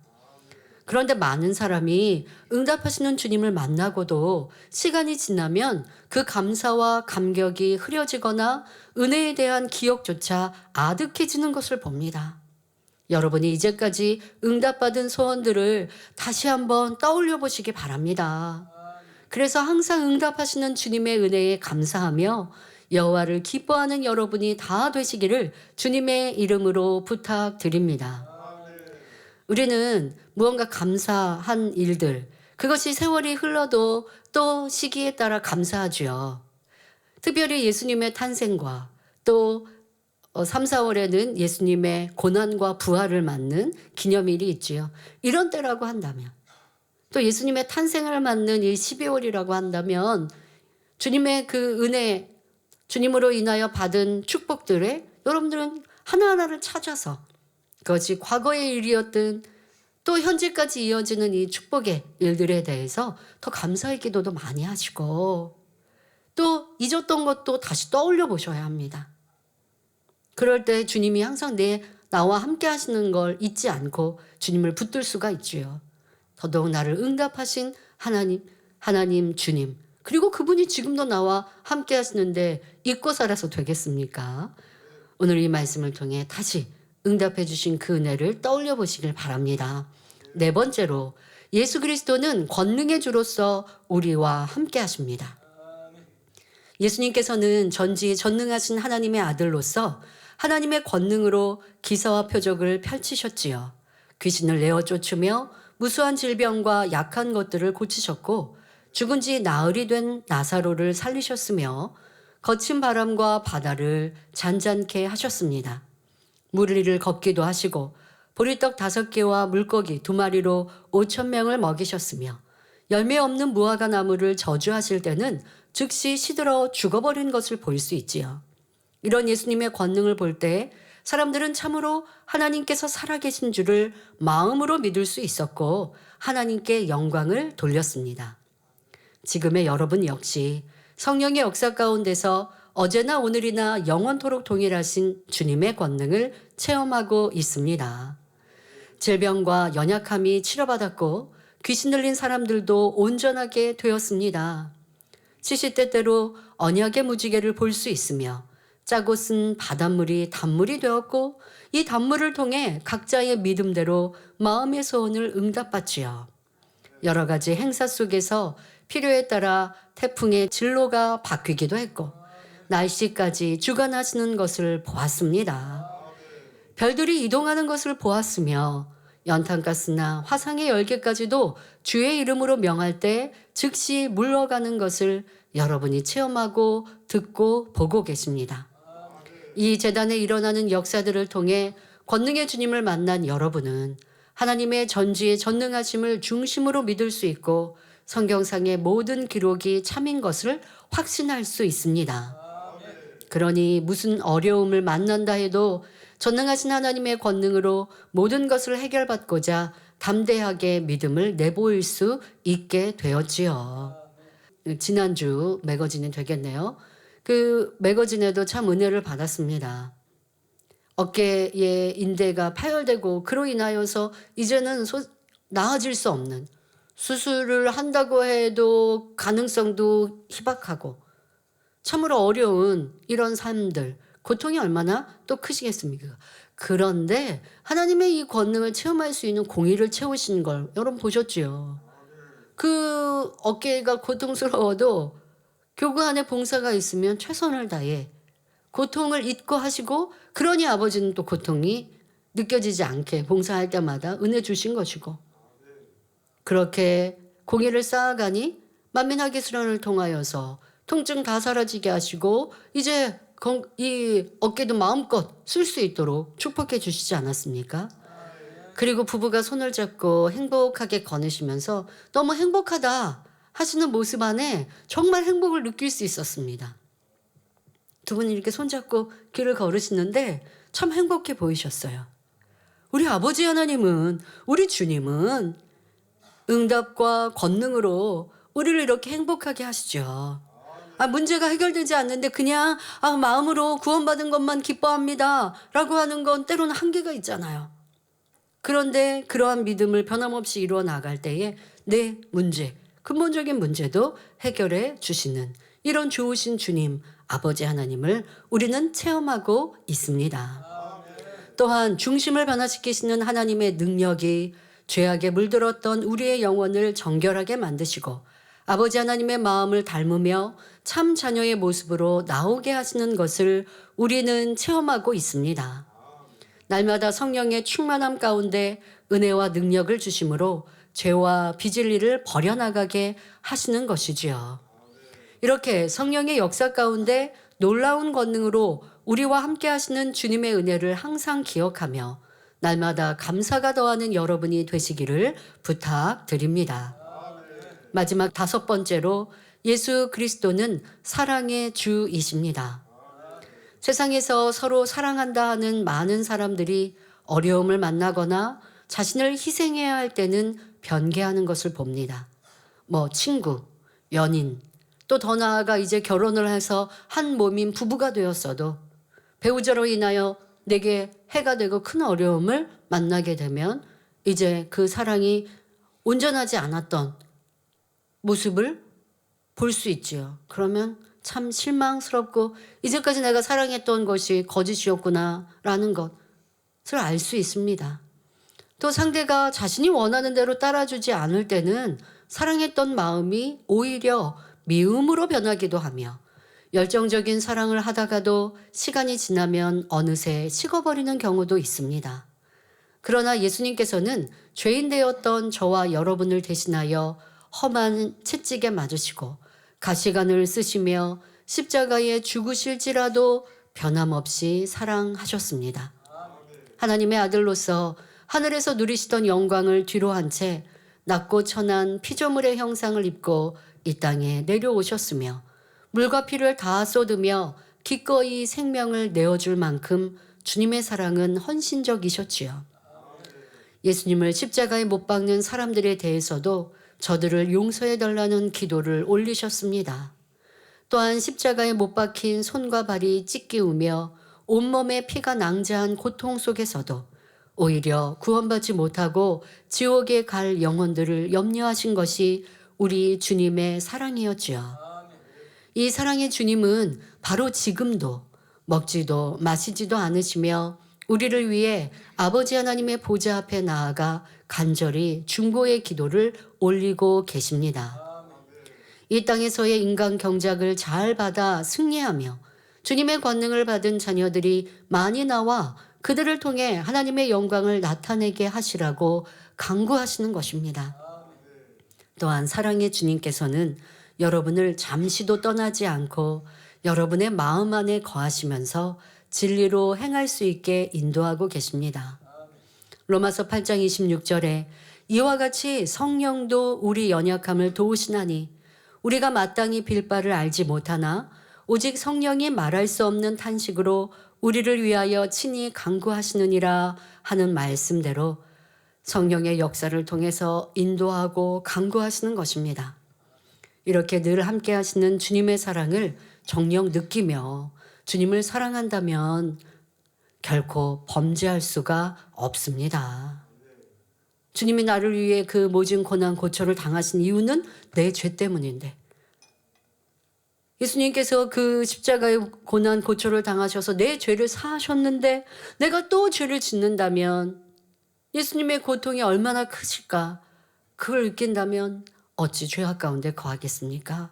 그런데 많은 사람이 응답하시는 주님을 만나고도 시간이 지나면 그 감사와 감격이 흐려지거나 은혜에 대한 기억조차 아득해지는 것을 봅니다. 여러분이 이제까지 응답받은 소원들을 다시 한번 떠올려 보시기 바랍니다. 그래서 항상 응답하시는 주님의 은혜에 감사하며 여호와를 기뻐하는 여러분이 다 되시기를 주님의 이름으로 부탁드립니다. 우리는 무언가 감사한 일들, 그것이 세월이 흘러도 또 시기에 따라 감사하죠. 특별히 예수님의 탄생과 또 3, 4월에는 예수님의 고난과 부활을 맞는 기념일이 있지요. 이런 때라고 한다면 또 예수님의 탄생을 맞는 이 12월이라고 한다면 주님의 그 은혜, 주님으로 인하여 받은 축복들에 여러분들은 하나하나를 찾아서 그것이 과거의 일이었든 또 현재까지 이어지는 이 축복의 일들에 대해서 더 감사의 기도도 많이 하시고 또 잊었던 것도 다시 떠올려 보셔야 합니다. 그럴 때 주님이 항상 나와 함께 하시는 걸 잊지 않고 주님을 붙들 수가 있지요. 더더욱 나를 응답하신 하나님 주님, 그리고 그분이 지금도 나와 함께 하시는데 잊고 살아서 되겠습니까? 오늘 이 말씀을 통해 다시 응답해 주신 그 은혜를 떠올려 보시길 바랍니다. 네 번째로 예수 그리스도는 권능의 주로서 우리와 함께 하십니다. 예수님께서는 전지 전능하신 하나님의 아들로서 하나님의 권능으로 기사와 표적을 펼치셨지요. 귀신을 내어 쫓으며 무수한 질병과 약한 것들을 고치셨고 죽은 지 나흘이 된 나사로를 살리셨으며 거친 바람과 바다를 잔잔케 하셨습니다. 물 위를 걷기도 하시고 보리떡 5개와 물고기 2마리로 5,000명을 먹이셨으며 열매 없는 무화과 나무를 저주하실 때는 즉시 시들어 죽어버린 것을 볼 수 있지요. 이런 예수님의 권능을 볼 때 사람들은 참으로 하나님께서 살아계신 줄을 마음으로 믿을 수 있었고 하나님께 영광을 돌렸습니다. 지금의 여러분 역시 성령의 역사 가운데서 어제나 오늘이나 영원토록 동일하신 주님의 권능을 체험하고 있습니다. 질병과 연약함이 치료받았고 귀신 들린 사람들도 온전하게 되었습니다. 시시때때로 언약의 무지개를 볼 수 있으며 짜고 쓴 바닷물이 단물이 되었고 이 단물을 통해 각자의 믿음대로 마음의 소원을 응답받지요. 여러 가지 행사 속에서 필요에 따라 태풍의 진로가 바뀌기도 했고 날씨까지 주관하시는 것을 보았습니다. 별들이 이동하는 것을 보았으며 연탄가스나 화상의 열기까지도 주의 이름으로 명할 때 즉시 물러가는 것을 여러분이 체험하고 듣고 보고 계십니다. 이 재단에 일어나는 역사들을 통해 권능의 주님을 만난 여러분은 하나님의 전지의 전능하심을 중심으로 믿을 수 있고 성경상의 모든 기록이 참인 것을 확신할 수 있습니다. 그러니 무슨 어려움을 만난다 해도 전능하신 하나님의 권능으로 모든 것을 해결받고자 담대하게 믿음을 내보일 수 있게 되었지요. 지난주 매거진이 되겠네요. 그 매거진에도 참 은혜를 받았습니다. 어깨에 인대가 파열되고 그로 인하여서 이제는 나아질 수 없는 수술을 한다고 해도 가능성도 희박하고 참으로 어려운 이런 삶들, 고통이 얼마나 또 크시겠습니까? 그런데 하나님의 이 권능을 체험할 수 있는 공의를 채우신 걸 여러분 보셨지요? 그 어깨가 고통스러워도 교구 안에 봉사가 있으면 최선을 다해 고통을 잊고 하시고 그러니 아버지는 또 고통이 느껴지지 않게 봉사할 때마다 은혜 주신 것이고 그렇게 공의를 쌓아가니 만민하게 수련을 통하여서 통증 다 사라지게 하시고 이제 이 어깨도 마음껏 쓸 수 있도록 축복해 주시지 않았습니까? 그리고 부부가 손을 잡고 행복하게 거느시면서 너무 행복하다 하시는 모습 안에 정말 행복을 느낄 수 있었습니다. 두 분이 이렇게 손잡고 길을 걸으시는데 참 행복해 보이셨어요. 우리 아버지 하나님은, 우리 주님은 응답과 권능으로 우리를 이렇게 행복하게 하시죠. 문제가 해결되지 않는데 그냥 마음으로 구원받은 것만 기뻐합니다 라고 하는 건 때로는 한계가 있잖아요. 그런데 그러한 믿음을 변함없이 이루어 나갈 때에 내 문제, 근본적인 문제도 해결해 주시는 이런 좋으신 주님, 아버지 하나님을 우리는 체험하고 있습니다. 또한 중심을 변화시키시는 하나님의 능력이 죄악에 물들었던 우리의 영혼을 정결하게 만드시고 아버지 하나님의 마음을 닮으며 참 자녀의 모습으로 나오게 하시는 것을 우리는 체험하고 있습니다. 날마다 성령의 충만함 가운데 은혜와 능력을 주심으로 죄와 비진리를 버려나가게 하시는 것이지요. 이렇게 성령의 역사 가운데 놀라운 권능으로 우리와 함께 하시는 주님의 은혜를 항상 기억하며 날마다 감사가 더하는 여러분이 되시기를 부탁드립니다. 마지막 5번째로 예수 그리스도는 사랑의 주이십니다. 세상에서 서로 사랑한다 하는 많은 사람들이 어려움을 만나거나 자신을 희생해야 할 때는 변개하는 것을 봅니다. 친구, 연인, 또 더 나아가 이제 결혼을 해서 한 몸인 부부가 되었어도 배우자로 인하여 내게 해가 되고 큰 어려움을 만나게 되면 이제 그 사랑이 온전하지 않았던 모습을 볼 수 있지요. 그러면 참 실망스럽고 이제까지 내가 사랑했던 것이 거짓이었구나라는 것을 알 수 있습니다. 또 상대가 자신이 원하는 대로 따라주지 않을 때는 사랑했던 마음이 오히려 미움으로 변하기도 하며 열정적인 사랑을 하다가도 시간이 지나면 어느새 식어버리는 경우도 있습니다. 그러나 예수님께서는 죄인 되었던 저와 여러분을 대신하여 험한 채찍에 맞으시고 가시관을 쓰시며 십자가에 죽으실지라도 변함없이 사랑하셨습니다. 하나님의 아들로서 하늘에서 누리시던 영광을 뒤로 한 채 낮고 천한 피조물의 형상을 입고 이 땅에 내려오셨으며 물과 피를 다 쏟으며 기꺼이 생명을 내어줄 만큼 주님의 사랑은 헌신적이셨지요. 예수님을 십자가에 못 박는 사람들에 대해서도 저들을 용서해달라는 기도를 올리셨습니다. 또한 십자가에 못 박힌 손과 발이 찢기우며 온몸에 피가 낭자한 고통 속에서도 오히려 구원받지 못하고 지옥에 갈 영혼들을 염려하신 것이 우리 주님의 사랑이었지요. 이 사랑의 주님은 바로 지금도 먹지도 마시지도 않으시며 우리를 위해 아버지 하나님의 보좌 앞에 나아가 간절히 중보의 기도를 올리고 계십니다. 이 땅에서의 인간 경작을 잘 받아 승리하며 주님의 권능을 받은 자녀들이 많이 나와 그들을 통해 하나님의 영광을 나타내게 하시라고 간구하시는 것입니다. 또한 사랑의 주님께서는 여러분을 잠시도 떠나지 않고 여러분의 마음 안에 거하시면서 진리로 행할 수 있게 인도하고 계십니다. 로마서 8장 26절에 이와 같이 성령도 우리 연약함을 도우시나니 우리가 마땅히 빌 바를 알지 못하나 오직 성령이 말할 수 없는 탄식으로 우리를 위하여 친히 간구하시느니라 하는 말씀대로 성령의 역사를 통해서 인도하고 간구하시는 것입니다. 이렇게 늘 함께 하시는 주님의 사랑을 정녕 느끼며 주님을 사랑한다면 결코 범죄할 수가 없습니다. 주님이 나를 위해 그 모진 고난 고초를 당하신 이유는 내 죄 때문인데 예수님께서 그 십자가의 고난 고초를 당하셔서 내 죄를 사하셨는데 내가 또 죄를 짓는다면 예수님의 고통이 얼마나 크실까? 그걸 느낀다면 어찌 죄악 가운데 거하겠습니까?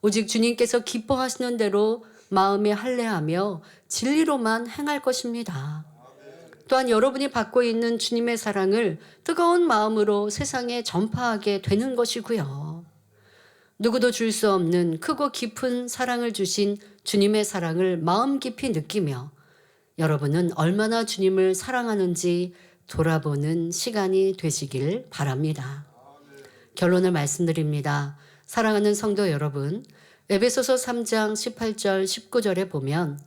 오직 주님께서 기뻐하시는 대로 마음에 할례하며 진리로만 행할 것입니다. 또한 여러분이 받고 있는 주님의 사랑을 뜨거운 마음으로 세상에 전파하게 되는 것이고요. 누구도 줄 수 없는 크고 깊은 사랑을 주신 주님의 사랑을 마음 깊이 느끼며 여러분은 얼마나 주님을 사랑하는지 돌아보는 시간이 되시길 바랍니다. 결론을 말씀드립니다. 사랑하는 성도 여러분, 에베소서 3장 18절 19절에 보면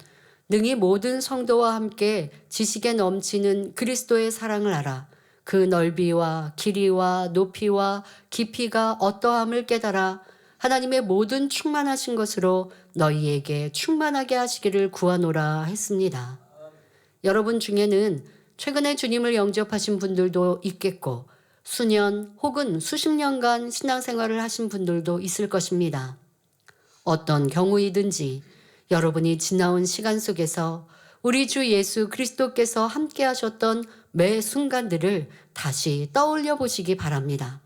능히 모든 성도와 함께 지식에 넘치는 그리스도의 사랑을 알아 그 넓이와 길이와 높이와 깊이가 어떠함을 깨달아 하나님의 모든 충만하신 것으로 너희에게 충만하게 하시기를 구하노라 했습니다. 여러분 중에는 최근에 주님을 영접하신 분들도 있겠고 수년 혹은 수십 년간 신앙생활을 하신 분들도 있을 것입니다. 어떤 경우이든지 여러분이 지나온 시간 속에서 우리 주 예수 그리스도께서 함께 하셨던 매 순간들을 다시 떠올려 보시기 바랍니다.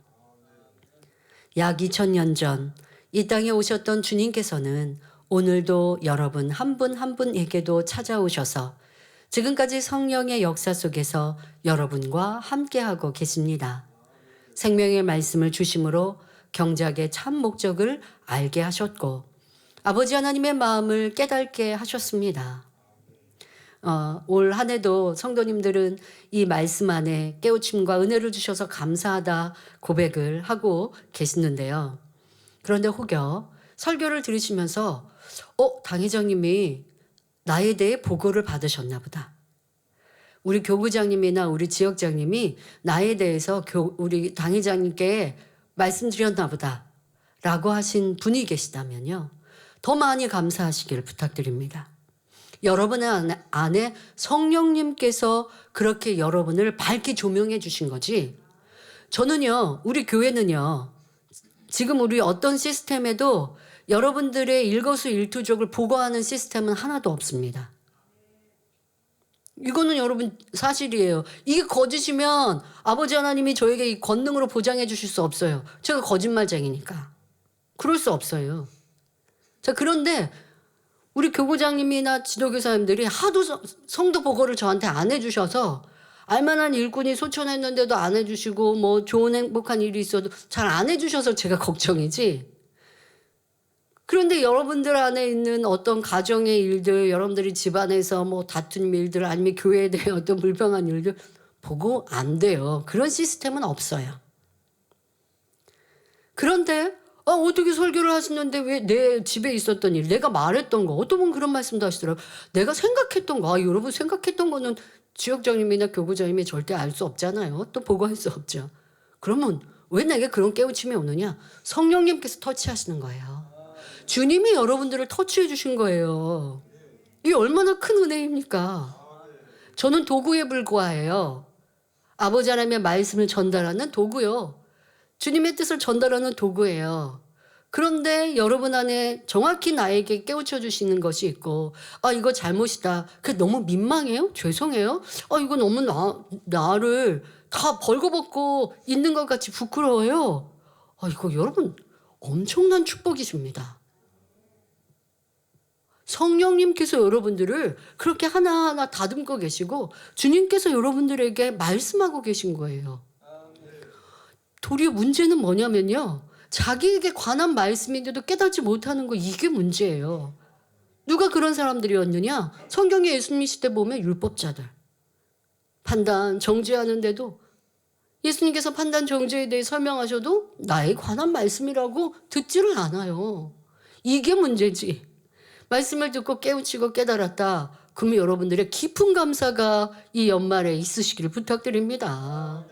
약 2000년 전 이 땅에 오셨던 주님께서는 오늘도 여러분 한 분 한 분에게도 찾아오셔서 지금까지 성령의 역사 속에서 여러분과 함께하고 계십니다. 생명의 말씀을 주심으로 경작의 참 목적을 알게 하셨고 아버지 하나님의 마음을 깨닫게 하셨습니다. 올 한 해도 성도님들은 이 말씀 안에 깨우침과 은혜를 주셔서 감사하다 고백을 하고 계시는데요. 그런데 혹여 설교를 들으시면서 당회장님이 나에 대해 보고를 받으셨나 보다. 우리 교구장님이나 우리 지역장님이 나에 대해서 우리 당회장님께 말씀드렸나 보다 라고 하신 분이 계시다면요. 더 많이 감사하시기를 부탁드립니다. 여러분의 안에 성령님께서 그렇게 여러분을 밝게 조명해 주신 거지. 저는요, 우리 교회는요, 지금 우리 어떤 시스템에도 여러분들의 일거수일투족을 보고하는 시스템은 하나도 없습니다. 이거는 여러분 사실이에요. 이게 거짓이면 아버지 하나님이 저에게 이 권능으로 보장해 주실 수 없어요. 제가 거짓말쟁이니까. 그럴 수 없어요. 자, 그런데 우리 교구장님이나 지도교사님들이 하도 성도 보고를 저한테 안 해주셔서 알만한 일꾼이 소천했는데도 안 해주시고 뭐 좋은 행복한 일이 있어도 잘 안 해주셔서 제가 걱정이지. 그런데 여러분들 안에 있는 어떤 가정의 일들, 여러분들이 집안에서 뭐 다툰 일들 아니면 교회에 대해 어떤 불평한 일들 보고 안 돼요. 그런 시스템은 없어요. 그런데 어떻게 설교를 하시는데 왜 내 집에 있었던 일, 내가 말했던 거, 어떤 분 그런 말씀도 하시더라고요. 내가 생각했던 거, 여러분 생각했던 거는 지역장님이나 교구장님이 절대 알 수 없잖아요. 또 보고할 수 없죠. 그러면 왜 내게 그런 깨우침이 오느냐? 성령님께서 터치하시는 거예요. 주님이 여러분들을 터치해 주신 거예요. 이게 얼마나 큰 은혜입니까? 저는 도구에 불과해요. 아버지 하나님의 말씀을 전달하는 도구요. 주님의 뜻을 전달하는 도구예요. 그런데 여러분 안에 정확히 나에게 깨우쳐 주시는 것이 있고, 아, 이거 잘못이다. 그게 너무 민망해요? 죄송해요? 아, 이거 너무 나를 다 벌거벗고 있는 것 같이 부끄러워요. 아, 이거 여러분 엄청난 축복이십니다. 성령님께서 여러분들을 그렇게 하나하나 다듬고 계시고 주님께서 여러분들에게 말씀하고 계신 거예요. 도리어 문제는 뭐냐면요. 자기에게 관한 말씀인데도 깨닫지 못하는 거, 이게 문제예요. 누가 그런 사람들이었느냐? 성경에 예수님 시대 보면 율법자들. 판단, 정죄하는데도 예수님께서 판단, 정죄에 대해 설명하셔도 나에 관한 말씀이라고 듣지를 않아요. 이게 문제지. 말씀을 듣고 깨우치고 깨달았다. 그러면 여러분들의 깊은 감사가 이 연말에 있으시기를 부탁드립니다.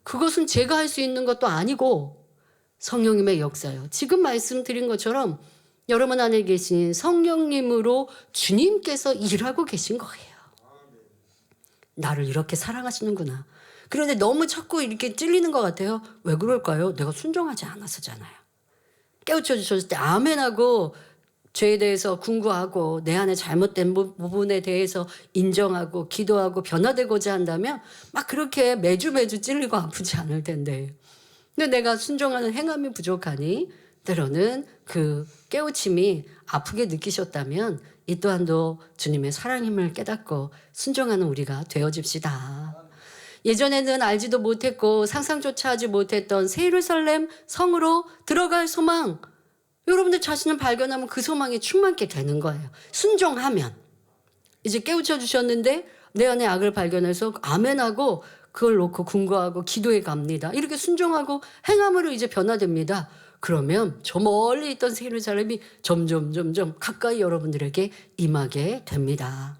그것은 제가 할 수 있는 것도 아니고 성령님의 역사요. 지금 말씀드린 것처럼 여러분 안에 계신 성령님으로 주님께서 일하고 계신 거예요. 나를 이렇게 사랑하시는구나. 그런데 너무 자꾸 이렇게 찔리는 것 같아요. 왜 그럴까요? 내가 순종하지 않았었잖아요. 깨우쳐 주셨을 때 아멘하고 죄에 대해서 궁구하고 내 안에 잘못된 부분에 대해서 인정하고 기도하고 변화되고자 한다면 막 그렇게 매주 찔리고 아프지 않을 텐데. 근데 내가 순종하는 행함이 부족하니 때로는 그 깨우침이 아프게 느끼셨다면 이 또한도 주님의 사랑임을 깨닫고 순종하는 우리가 되어집시다. 예전에는 알지도 못했고 상상조차 하지 못했던 새 예루살렘 성으로 들어갈 소망, 여러분들 자신을 발견하면 그 소망이 충만케 되는 거예요. 순종하면. 이제 깨우쳐 주셨는데 내 안에 악을 발견해서 아멘하고 그걸 놓고 궁구하고 기도해 갑니다. 이렇게 순종하고 행함으로 이제 변화됩니다. 그러면 저 멀리 있던 새 예루살렘이 점점 가까이 여러분들에게 임하게 됩니다.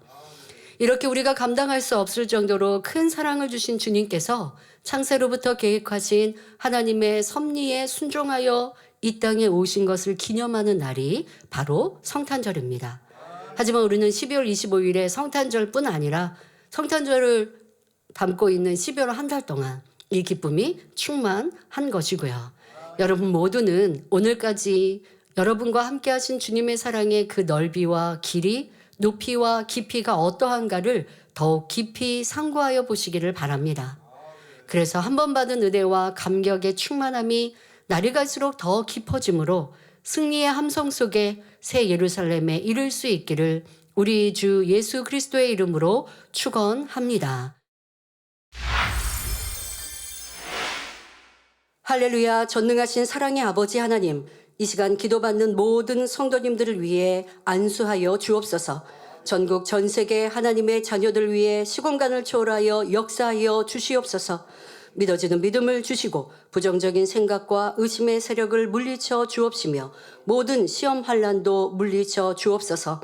이렇게 우리가 감당할 수 없을 정도로 큰 사랑을 주신 주님께서 창세로부터 계획하신 하나님의 섭리에 순종하여 이 땅에 오신 것을 기념하는 날이 바로 성탄절입니다. 하지만 우리는 12월 25일에 성탄절뿐 아니라 성탄절을 담고 있는 12월 한 달 동안 이 기쁨이 충만한 것이고요. 여러분 모두는 오늘까지 여러분과 함께 하신 주님의 사랑의 그 넓이와 길이, 높이와 깊이가 어떠한가를 더욱 깊이 상고하여 보시기를 바랍니다. 그래서 한 번 받은 은혜와 감격의 충만함이 날이 갈수록 더 깊어지므로 승리의 함성 속에 새 예루살렘에 이를 수 있기를 우리 주 예수 그리스도의 이름으로 축원합니다. 할렐루야. 전능하신 사랑의 아버지 하나님, 이 시간 기도받는 모든 성도님들을 위해 안수하여 주옵소서. 전국 전 세계 하나님의 자녀들 위해 시공간을 초월하여 역사하여 주시옵소서. 믿어지는 믿음을 주시고 부정적인 생각과 의심의 세력을 물리쳐 주옵시며 모든 시험 환난도 물리쳐 주옵소서.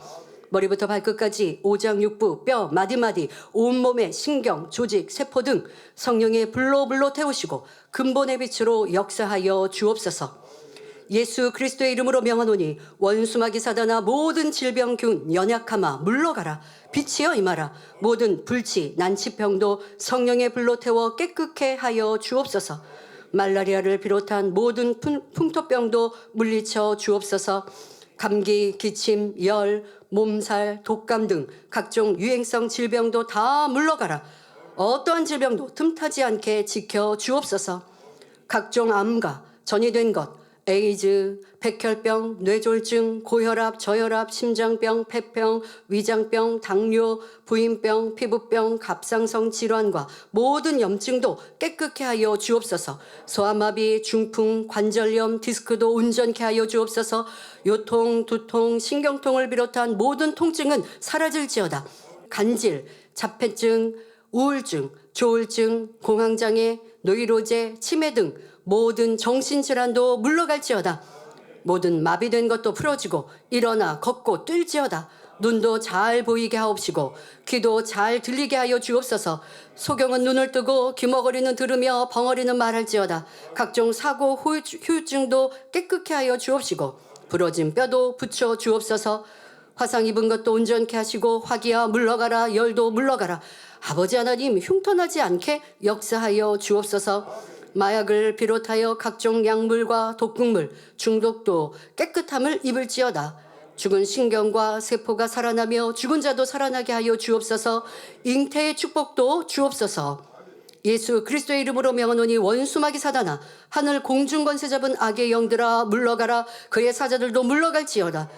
머리부터 발끝까지 오장육부, 뼈, 마디마디, 온몸의 신경, 조직, 세포 등 성령의 불로 태우시고 근본의 빛으로 역사하여 주옵소서. 예수 그리스도의 이름으로 명하노니 원수마귀 사단아 모든 질병균 연약함아 물러가라. 빛이여 임하라. 모든 불치 난치병도 성령의 불로 태워 깨끗게 하여 주옵소서. 말라리아를 비롯한 모든 풍토병도 물리쳐 주옵소서. 감기, 기침, 열, 몸살, 독감 등 각종 유행성 질병도 다 물러가라. 어떠한 질병도 틈타지 않게 지켜 주옵소서. 각종 암과 전이된 것, 에이즈, 백혈병, 뇌졸중, 고혈압, 저혈압, 심장병, 폐병, 위장병, 당뇨, 부인병, 피부병, 갑상선 질환과 모든 염증도 깨끗게 하여 주옵소서. 소아마비, 중풍, 관절염, 디스크도 온전케 하여 주옵소서. 요통, 두통, 신경통을 비롯한 모든 통증은 사라질지어다. 간질, 자폐증, 우울증, 조울증, 공황장애, 노이로제, 치매 등 모든 정신질환도 물러갈지어다. 모든 마비된 것도 풀어지고 일어나 걷고 뛸지어다. 눈도 잘 보이게 하옵시고 귀도 잘 들리게 하여 주옵소서. 소경은 눈을 뜨고 귀머거리는 들으며 벙어리는 말할지어다. 각종 사고 후유증도 깨끗게 하여 주옵시고 부러진 뼈도 붙여 주옵소서. 화상 입은 것도 온전케 하시고 화기야 물러가라, 열도 물러가라. 아버지 하나님, 흉터나지 않게 역사하여 주옵소서. 마약을 비롯하여 각종 약물과 독극물, 중독도 깨끗함을 입을지어다. 죽은 신경과 세포가 살아나며 죽은 자도 살아나게 하여 주옵소서. 잉태의 축복도 주옵소서. 예수 그리스도의 이름으로 명하노니 원수마귀 사단아, 하늘 공중 권세 잡은 악의 영들아 물러가라. 그의 사자들도 물러갈지어다.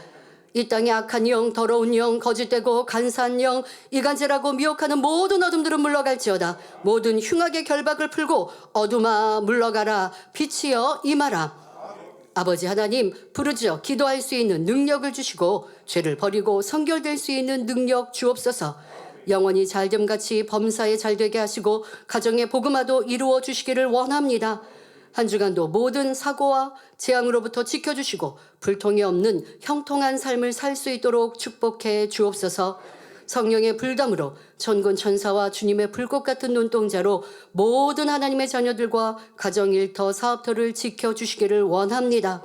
이 땅의 악한 영, 더러운 영, 거짓되고 간사한 영, 이간질하고 미혹하는 모든 어둠들은 물러갈지어다. 모든 흉악의 결박을 풀고 어둠아 물러가라. 빛이여 임하라. 아버지 하나님, 부르짖어 기도할 수 있는 능력을 주시고 죄를 버리고 성결될 수 있는 능력 주옵소서. 영원히 잘됨같이 범사에 잘되게 하시고 가정의 복음화도 이루어 주시기를 원합니다. 한 주간도 모든 사고와 재앙으로부터 지켜주시고 불통이 없는 형통한 삶을 살 수 있도록 축복해 주옵소서. 성령의 불담으로 천군 천사와 주님의 불꽃 같은 눈동자로 모든 하나님의 자녀들과 가정 일터 사업터를 지켜주시기를 원합니다.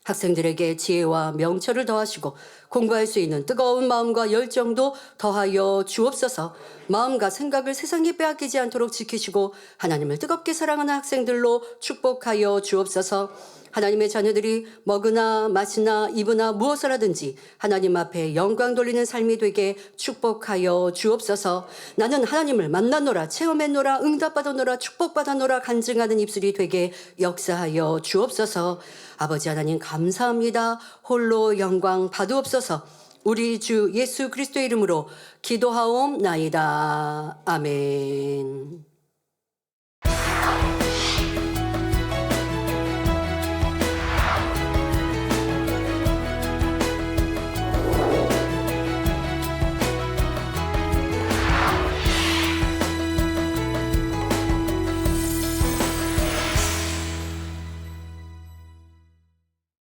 학생들에게 지혜와 명철을 더하시고 공부할 수 있는 뜨거운 마음과 열정도 더하여 주옵소서. 마음과 생각을 세상에 빼앗기지 않도록 지키시고 하나님을 뜨겁게 사랑하는 학생들로 축복하여 주옵소서. 하나님의 자녀들이 먹으나 마시나 입으나 무엇을 하든지 하나님 앞에 영광 돌리는 삶이 되게 축복하여 주옵소서. 나는 하나님을 만나노라, 체험했노라, 응답받아노라, 축복받아노라 간증하는 입술이 되게 역사하여 주옵소서. 아버지 하나님 감사합니다. 홀로 영광 받으옵소서. 우리 주 예수 그리스도의 이름으로 기도하옵나이다. 아멘.